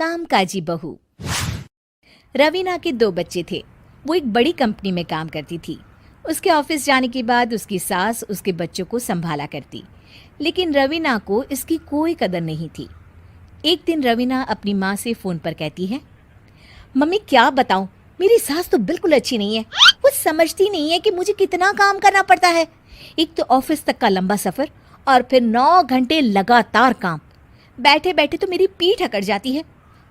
कामकाजी बहू। रवीना के 2 बच्चे थे। वो एक बड़ी कंपनी में काम करती थी। उसके ऑफिस जाने के बाद उसकी सास उसके बच्चों को संभाला करती, लेकिन रवीना को इसकी कोई कदर नहीं थी। एक दिन रवीना अपनी माँ से फ़ोन पर कहती है, मम्मी क्या बताऊं, मेरी सास तो बिल्कुल अच्छी नहीं है। वो समझती नहीं है कि मुझे कितना काम करना पड़ता है। एक तो ऑफिस तक का लंबा सफ़र और फिर 9 घंटे लगातार काम। बैठे बैठे तो मेरी पीठ अकड़ जाती है।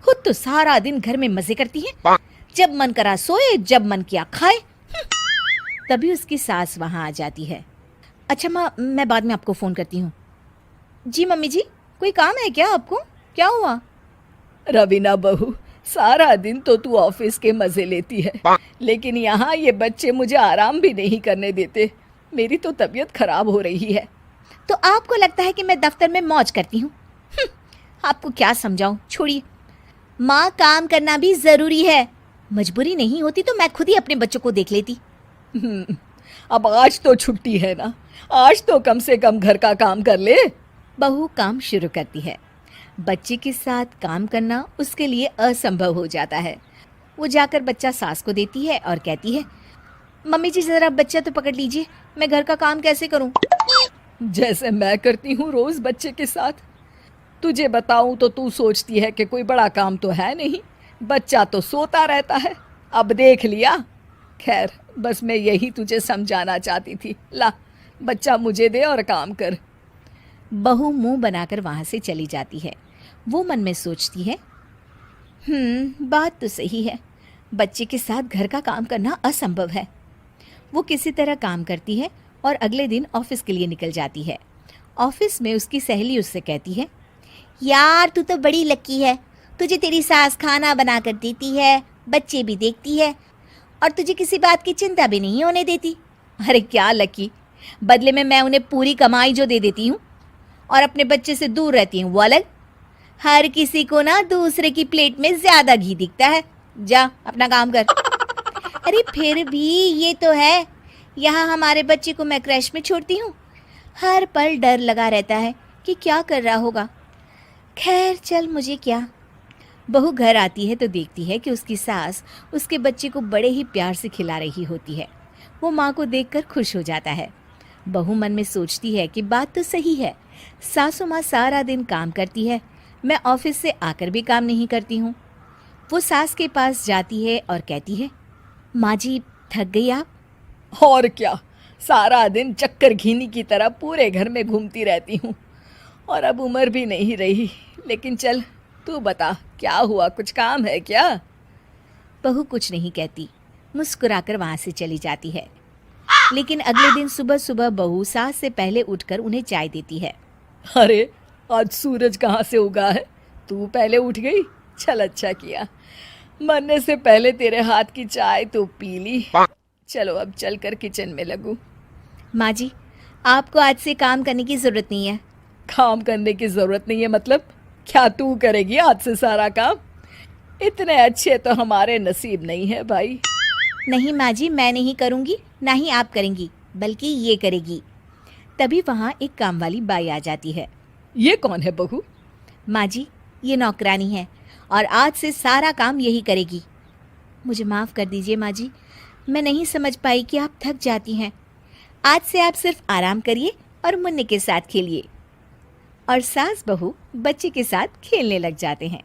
खुद तो सारा दिन घर में मजे करती है, जब मन करा सोए, जब मन किया खाए। तभी उसकी सास वहां आ जाती है। अच्छा माँ, मैं बाद में आपको फ़ोन करती हूँ। जी मम्मी जी, कोई काम है क्या आपको? क्या हुआ? रवीना बहू, सारा दिन तो तू ऑफिस के मजे लेती है, लेकिन यहाँ ये बच्चे मुझे आराम भी नहीं करने देते। मेरी तो तबीयत खराब हो रही है। तो आपको लगता है कि मैं दफ्तर में मौज करती हूँ? आपको क्या समझाऊं, छोड़िए। माँ, काम करना भी ज़रूरी है। मजबूरी नहीं होती तो मैं खुद ही अपने बच्चों को देख लेती। अब आज तो छुट्टी है ना, आज तो कम से कम घर का काम कर ले। बहू काम शुरू करती है। बच्चे के साथ काम करना उसके लिए असंभव हो जाता है। वो जाकर बच्चा सास को देती है और कहती है, मम्मी जी ज़रा बच्चा तो पकड़ लीजिए, मैं घर का काम कैसे करूं? जैसे मैं करती हूँ रोज बच्चे के साथ। तुझे बताऊं तो तू सोचती है कि कोई बड़ा काम तो है नहीं, बच्चा तो सोता रहता है। अब देख लिया। खैर, बस मैं यही तुझे समझाना चाहती थी। ला, बच्चा मुझे दे और काम कर। बहू मुंह बनाकर वहां से चली जाती है। वो मन में सोचती है, बात तो सही है, बच्चे के साथ घर का काम करना असंभव है। वो किसी तरह काम करती है और अगले दिन ऑफिस के लिए निकल जाती है। ऑफिस में उसकी सहेली उससे कहती है, यार तू तो बड़ी लकी है, तुझे तेरी सास खाना बना कर देती है, बच्चे भी देखती है और तुझे किसी बात की चिंता भी नहीं होने देती। अरे क्या लकी, बदले में मैं उन्हें पूरी कमाई जो दे देती हूँ और अपने बच्चे से दूर रहती हूँ वो अलग। हर किसी को ना दूसरे की प्लेट में ज्यादा घी दिखता है। जा अपना काम कर। अरे फिर भी ये तो है, यहाँ हमारे बच्चे को मैं क्रैश में छोड़ती हूँ, हर पल डर लगा रहता है कि क्या कर रहा होगा। खैर चल, मुझे क्या। बहू घर आती है तो देखती है कि उसकी सास उसके बच्चे को बड़े ही प्यार से खिला रही होती है। वो माँ को देखकर खुश हो जाता है। बहू मन में सोचती है कि बात तो सही है, सासू माँ सारा दिन काम करती है, मैं ऑफिस से आकर भी काम नहीं करती हूँ। वो सास के पास जाती है और कहती है, माँ जी थक गई आप? और क्या, सारा दिन चक्कर घीनी की तरह पूरे घर में घूमती रहती हूँ और अब उम्र भी नहीं रही। लेकिन चल, तू बता क्या हुआ, कुछ काम है क्या? बहू कुछ नहीं कहती, मुस्कुराकर वहाँ से चली जाती है। लेकिन अगले दिन सुबह सुबह बहू सास से पहले उठकर उन्हें चाय देती है। अरे, आज सूरज कहाँ से उगा है? तू पहले उठ गई? चल, अच्छा किया, मरने से पहले तेरे हाथ की चाय तो पी ली। चलो अब चलकर किचन में लगूं। माँ जी, आपको आज से काम करने की ज़रूरत नहीं है। काम करने की ज़रूरत नहीं है मतलब? क्या तू करेगी आज से सारा काम? इतने अच्छे तो हमारे नसीब नहीं है भाई। नहीं माँ जी, मैं नहीं करूँगी, ना ही आप करेंगी, बल्कि ये करेगी। तभी वहाँ एक काम वाली बाई आ जाती है। ये कौन है बहू? माँ जी, ये नौकरानी है और आज से सारा काम यही करेगी। मुझे माफ़ कर दीजिए माँ जी, मैं नहीं समझ पाई कि आप थक जाती हैं। आज से आप सिर्फ आराम करिए और मुन्ने के साथ खेलिए। और सास बहू बच्चे के साथ खेलने लग जाते हैं।